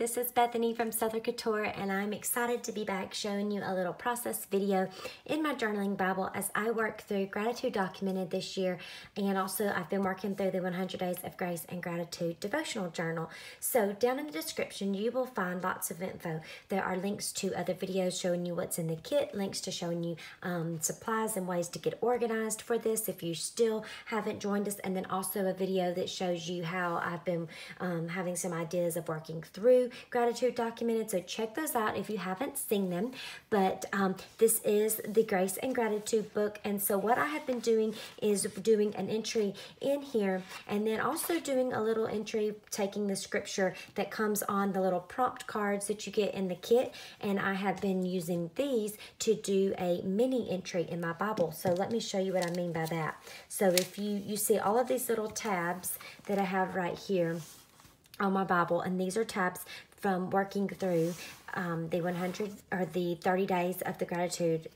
this is Bethany from Southern Couture, and I'm excited to be back showing you a little process video in my journaling Bible as I work through Graitude Documented this year, and also I've been working through the 100 Days of Grace and Gratitude Devotional Journal. So down in the description you will find lots of info. There are links to other videos showing you what's in the kit, links to showing you supplies and ways to get organized for this if you still haven't joined us, and then also a video that shows you how I've been having some ideas of working through Graitude Documented, so check those out if you haven't seen them. But this is the Grace and Gratitude book, and so what I have been doing is doing an entry in here, and then also doing a little entry taking the scripture that comes on the little prompt cards that you get in the kit, and I have been using these to do a mini entry in my Bible. So let me show you what I mean by that. So if you see all of these little tabs that I have right here on my Bible, and these are tabs from working through the 100 or the 30 days of the Gratitude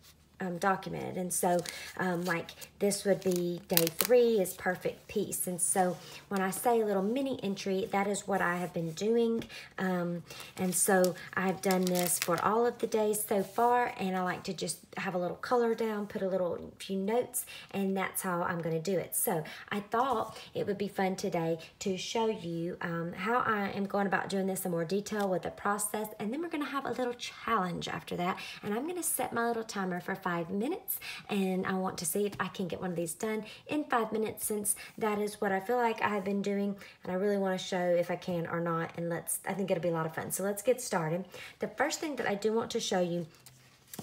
documented. And so like this would be day 3 is perfect peace. And so when I say a little mini entry, that is what I have been doing. And so I've done this for all of the days so far, and I like to just have a little color down, put a few notes, and that's how I'm going to do it. So I thought it would be fun today to show you how I am going about doing this in more detail with the process, and then we're going to have a little challenge after that, and I'm going to set my little timer for 5 minutes, and I want to see if I can get one of these done in 5 minutes, since that is what I feel like I have been doing, and I really want to show if I can or not, and I think it'll be a lot of fun. So let's get started. The first thing that I do want to show you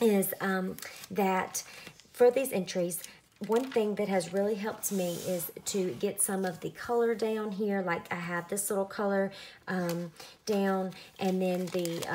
is that for these entries, one thing that has really helped me is to get some of the color down here. Like I have this little color down, and then the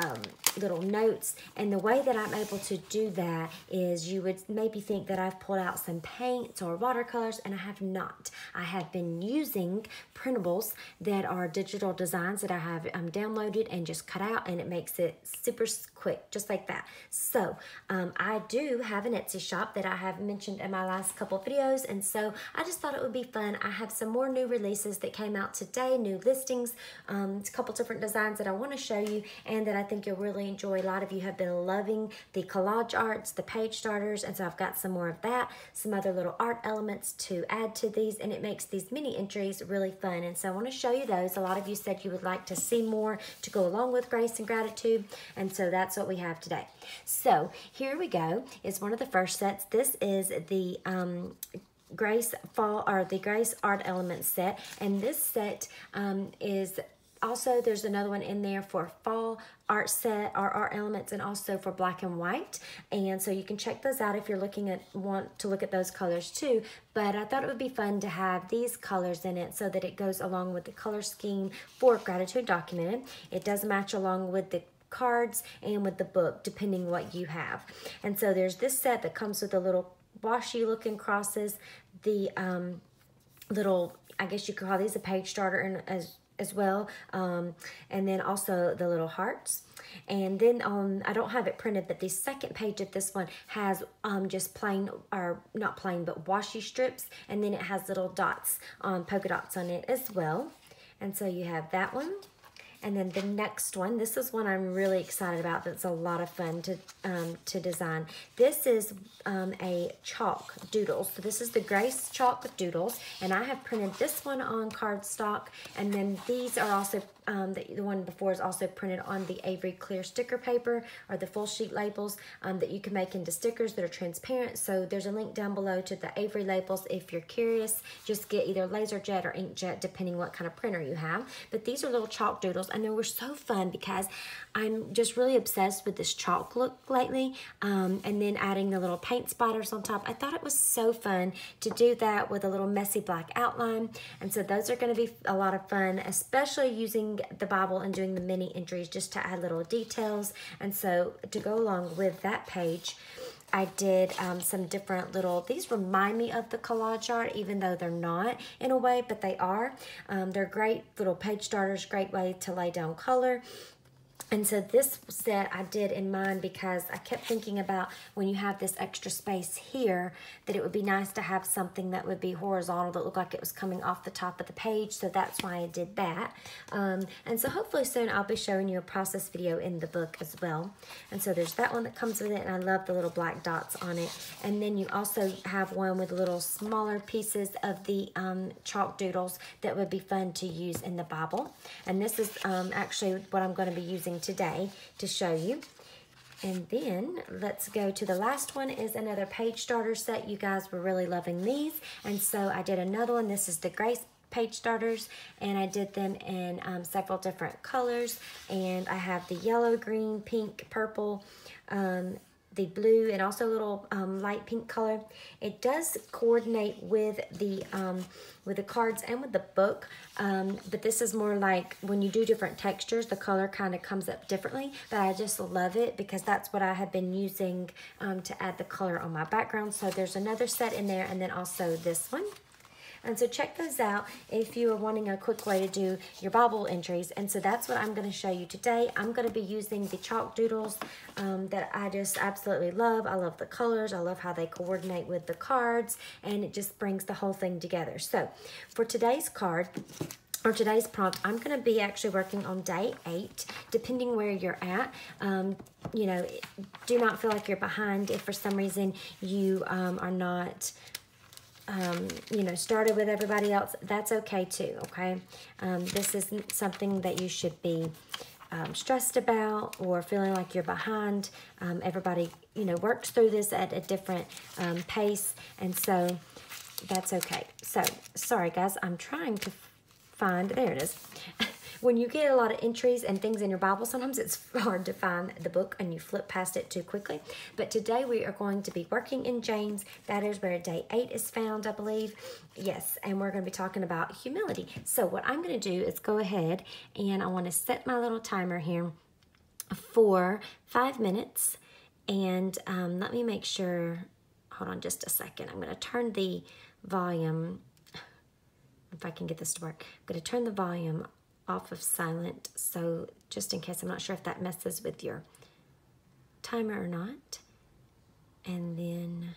little notes. And the way that I'm able to do that is, you would maybe think that I've pulled out some paints or watercolors, and I have not. I have been using printables that are digital designs that I have downloaded and just cut out, and it makes it super quick, just like that. So I do have an Etsy shop that I have mentioned in my last couple videos, and so I just thought it would be fun. I have some more new releases that came out today, new listings, a couple different designs that I want to show you and that I think you'll really enjoy. A lot of you have been loving the collage arts, the page starters, and so I've got some more of that, some other little art elements to add to these, and it makes these mini entries really fun. And so I want to show you those. A lot of you said you would like to see more to go along with Grace and Gratitude, and so that's what we have today. So here we go, is one of the first sets. This is the Grace Fall, or the Grace Art Elements set, and this set is also, there's another one in there for fall art set or art elements, and also for black and white, and so you can check those out if you're want to look at those colors too. But I thought it would be fun to have these colors in it so that it goes along with the color scheme for Graitude Documented. It does match along with the cards and with the book, depending what you have. And so there's this set that comes with the little washi looking crosses, the little, I guess you could call these a page starter as well, and then also the little hearts. And then I don't have it printed, but the second page of this one has just plain, or not plain, but washi strips, and then it has little dots, polka dots on it as well. And so you have that one. And then the next one, this is one I'm really excited about. That's a lot of fun to design. This is a chalk doodles. So this is the Grace Chalk Doodles, and I have printed this one on cardstock, and then these are also the one before is also printed on the Avery clear sticker paper, or the full sheet labels that you can make into stickers that are transparent. So there's a link down below to the Avery labels if you're curious. Just get either LaserJet or inkjet, depending what kind of printer you have. But these are little chalk doodles, and they were so fun because I'm just really obsessed with this chalk look lately, and then adding the little paint spiders on top. I thought it was so fun to do that with a little messy black outline, and so those are going to be a lot of fun, especially using the Bible and doing the mini entries just to add little details. And so to go along with that page, I did some different little, these remind me of the collage art, even though they're not in a way, but they are. They're great little page starters, great way to lay down color. And so this set I did in mind because I kept thinking about when you have this extra space here, that it would be nice to have something that would be horizontal that looked like it was coming off the top of the page. So that's why I did that. And so hopefully soon I'll be showing you a process video in the book as well. And so there's that one that comes with it, and I love the little black dots on it. And then you also have one with little smaller pieces of the chalk doodles that would be fun to use in the Bible. And this is actually what I'm going to be using today to show you. And then let's go to the last one, is another page starter set. You guys were really loving these, and so I did another one. This is the Grace page starters, and I did them in several different colors, and I have the yellow, green, pink, purple, the blue, and also a little light pink color. It does coordinate with the cards and with the book, but this is more like when you do different textures, the color kind of comes up differently. But I just love it because that's what I have been using to add the color on my background. So there's another set in there, and then also this one. And so check those out if you are wanting a quick way to do your Bible entries. And so that's what I'm going to show you today. I'm going to be using the chalk doodles that I just absolutely love. I love the colors. I love how they coordinate with the cards, and it just brings the whole thing together. So for today's card, or today's prompt, I'm going to be actually working on day 8, depending where you're at. You know, do not feel like you're behind if for some reason you are not you know, started with everybody else. That's okay too, okay? This isn't something that you should be stressed about or feeling like you're behind. Everybody, you know, works through this at a different pace, and so that's okay. So, sorry guys, I'm trying to find, there it is. When you get a lot of entries and things in your Bible, sometimes it's hard to find the book and you flip past it too quickly. But today we are going to be working in James. That is where day 8 is found, I believe. Yes, and we're going to be talking about humility. So what I'm going to do is go ahead, and I want to set my little timer here for 5 minutes. And let me make sure, hold on just a second. I'm going to turn the volume, if I can get this to work. I'm going to turn the volume off of silent, so just in case, I'm not sure if that messes with your timer or not. And then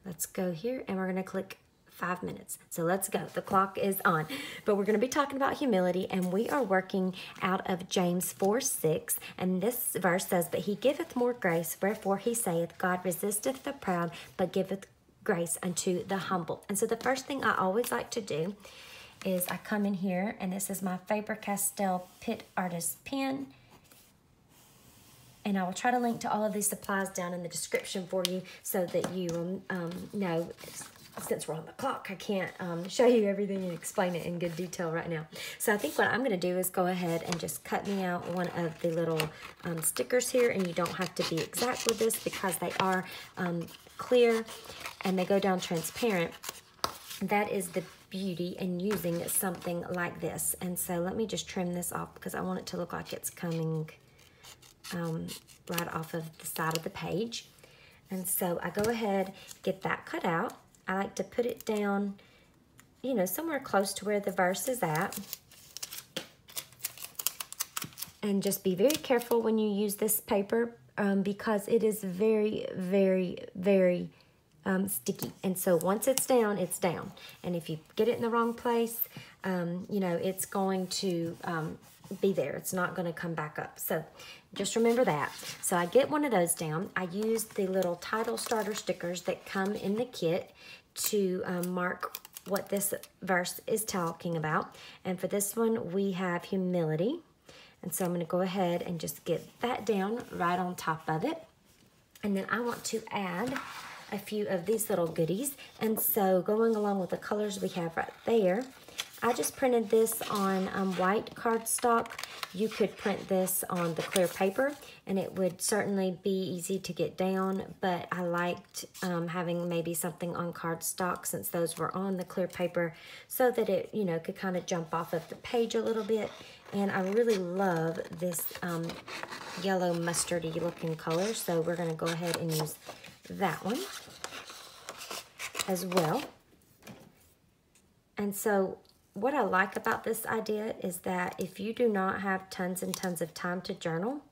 let's go here, and we're going to click 5 minutes. So let's go. The clock is on. But we're going to be talking about humility, and we are working out of James 4:6. And this verse says, "But he giveth more grace, wherefore he saith, God resisteth the proud, but giveth grace unto the humble." And so the first thing I always like to do is I come in here, and this is my Faber-Castell Pitt Artist pen. And I will try to link to all of these supplies down in the description for you so that you will know. Since we're on the clock, I can't show you everything and explain it in good detail right now. So I think what I'm going to do is go ahead and just cut me out one of the little stickers here. And you don't have to be exact with this because they are clear and they go down transparent. That is the beauty in using something like this. And so let me just trim this off because I want it to look like it's coming right off of the side of the page. And so I go ahead, get that cut out. I like to put it down, you know, somewhere close to where the verse is at. And just be very careful when you use this paper because it is very, very, very sticky. And so once it's down, it's down. And if you get it in the wrong place, you know, it's going to be there. It's not going to come back up. So just remember that. So I get one of those down. I use the little title starter stickers that come in the kit to mark what this verse is talking about. And for this one, we have humility. And so I'm going to go ahead and just get that down right on top of it. And then I want to add a few of these little goodies. And so going along with the colors we have right there, I just printed this on white cardstock. You could print this on the clear paper, and it would certainly be easy to get down, but I liked having maybe something on cardstock since those were on the clear paper so that it, you know, could kind of jump off of the page a little bit. And I really love this yellow mustardy looking color, so we're going to go ahead and use that one as well. And so what I like about this idea is that if you do not have tons and tons of time to journal,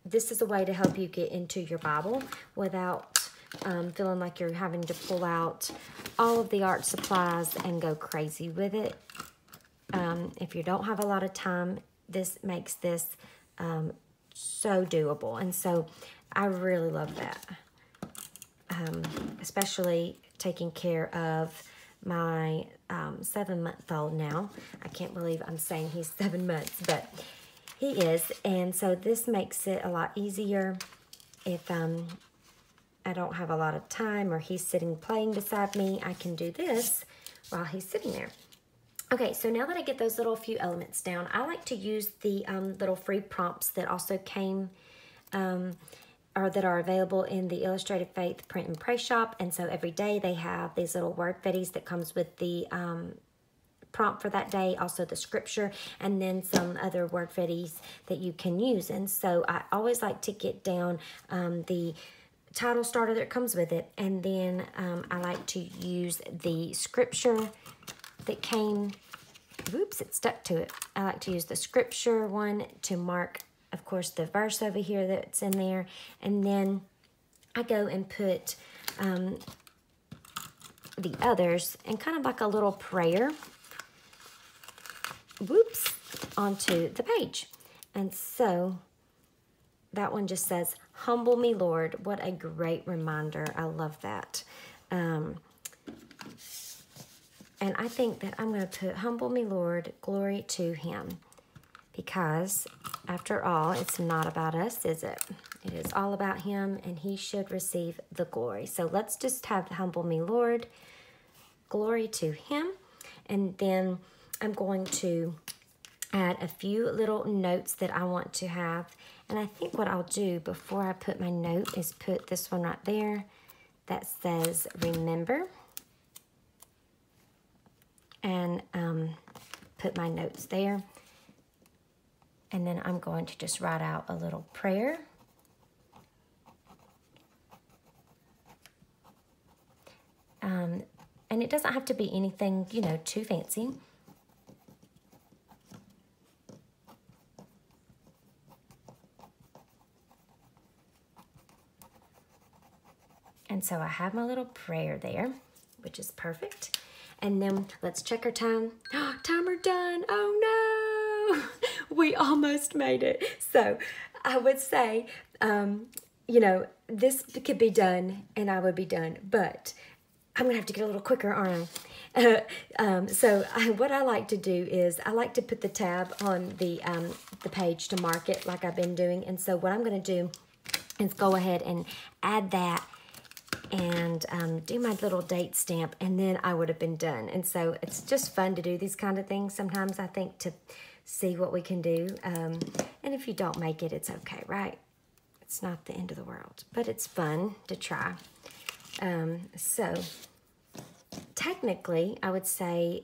this is a way to help you get into your Bible without feeling like you're having to pull out all of the art supplies and go crazy with it. If you don't have a lot of time, this makes this so doable. And so I really love that, especially taking care of my 7-month-old now. I can't believe I'm saying he's 7 months, but he is. And so this makes it a lot easier if I don't have a lot of time or he's sitting playing beside me. I can do this while he's sitting there. Okay, so now that I get those little few elements down, I like to use the little free prompts that also came or that are available in the Illustrated Faith Print and Pray shop. And so every day they have these little word viddies that comes with the prompt for that day, also the scripture, and then some other word viddies that you can use. And so I always like to get down the title starter that comes with it, and then I like to use the scripture that came, oops, it stuck to it. I like to use the scripture one to mark, of course, the verse over here that's in there, and then I go and put the others and kind of like a little prayer, whoops, onto the page. And so that one just says, "Humble me, Lord." What a great reminder. I love that. And I think that I'm going to put, "Humble me, Lord, glory to him." Because, after all, it's not about us, is it? It is all about him, and he should receive the glory. So let's just have "Humble me, Lord, glory to him." And then I'm going to add a few little notes that I want to have. And I think what I'll do before I put my note is put this one right there that says "Remember." And put my notes there. And then I'm going to just write out a little prayer. And it doesn't have to be anything, you know, too fancy. And so I have my little prayer there, which is perfect. And then let's check our time. Timer done. Oh no, we almost made it. So I would say, you know, this could be done and I would be done, but I'm gonna have to get a little quicker, aren't I? What I like to do is I like to put the tab on the page to mark it like I've been doing. And so what I'm gonna do is go ahead and add that and do my little date stamp, and then I would have been done. And so it's just fun to do these kind of things sometimes, I think, to see what we can do. And if you don't make it, it's okay, right? It's not the end of the world, but it's fun to try. So technically, I would say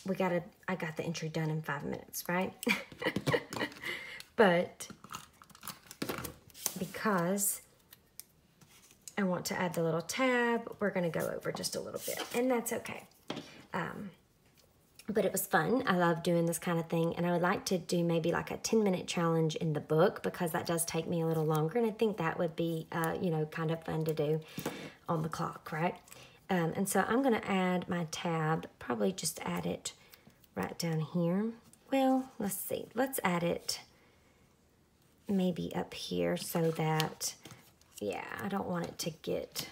I got the entry done in 5 minutes, right? But because I want to add the little tab, we're going to go over just a little bit, and that's okay. But it was fun. I love doing this kind of thing, and I would like to do maybe like a 10-minute challenge in the book, because that does take me a little longer, and I think that would be, you know, kind of fun to do on the clock, right? And so I'm going to add my tab, probably just add it right down here. Well, let's see. Let's add it maybe up here so that, yeah, I don't want it to get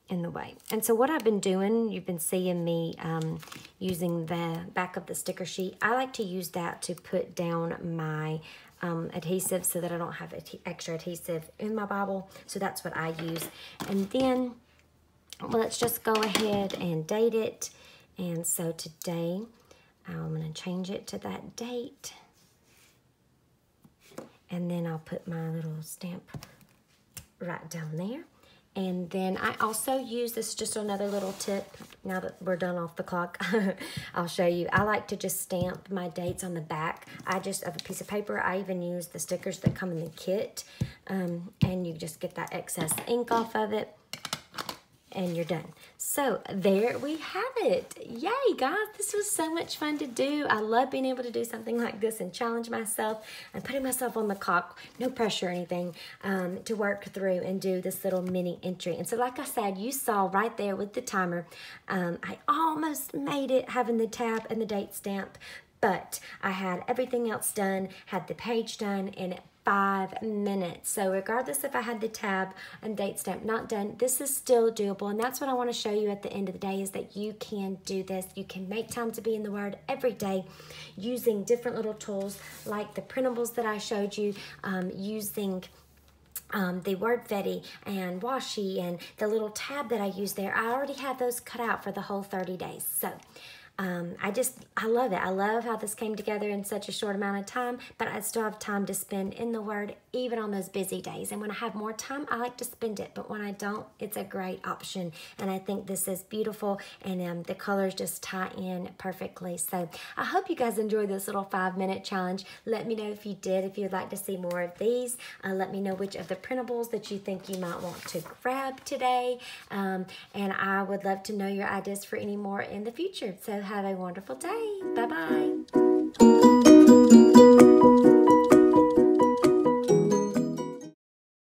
in the way. And so what I've been doing, you've been seeing me using the back of the sticker sheet. I like to use that to put down my adhesive so that I don't have extra adhesive in my Bible. So that's what I use. And then, well, let's just go ahead and date it. And so today, I'm going to change it to that date. And then I'll put my little stamp right down there. And then I also use this, just another little tip, now that we're done off the clock, I'll show you. I like to just stamp my dates on the back. I just have a piece of paper. I even use the stickers that come in the kit. And you just get that excess ink off of it. and you're done. So there we have it. Yay, guys, this was so much fun to do. I love being able to do something like this and challenge myself and putting myself on the clock, no pressure or anything, to work through and do this little mini entry. And so like I said, you saw right there with the timer, I almost made it having the tab and the date stamp, but I had everything else done, had the page done in 5 minutes. So regardless if I had the tab and date stamp not done, this is still doable. And that's what I want to show you at the end of the day, is that you can do this. You can make time to be in the Word every day using different little tools like the printables that I showed you, using the Wordfetti and washi and the little tab that I use there. I already have those cut out for the whole 30 days. So I love it. I love how this came together in such a short amount of time, but I still have time to spend in the Word even on those busy days. And when I have more time, I like to spend it, but when I don't, it's a great option. And I think this is beautiful, and the colors just tie in perfectly. So I hope you guys enjoyed this little 5-minute challenge. Let me know if you did, if you'd like to see more of these. Let me know which of the printables that you think you might want to grab today. And I would love to know your ideas for any more in the future. So have a wonderful day. Bye-bye.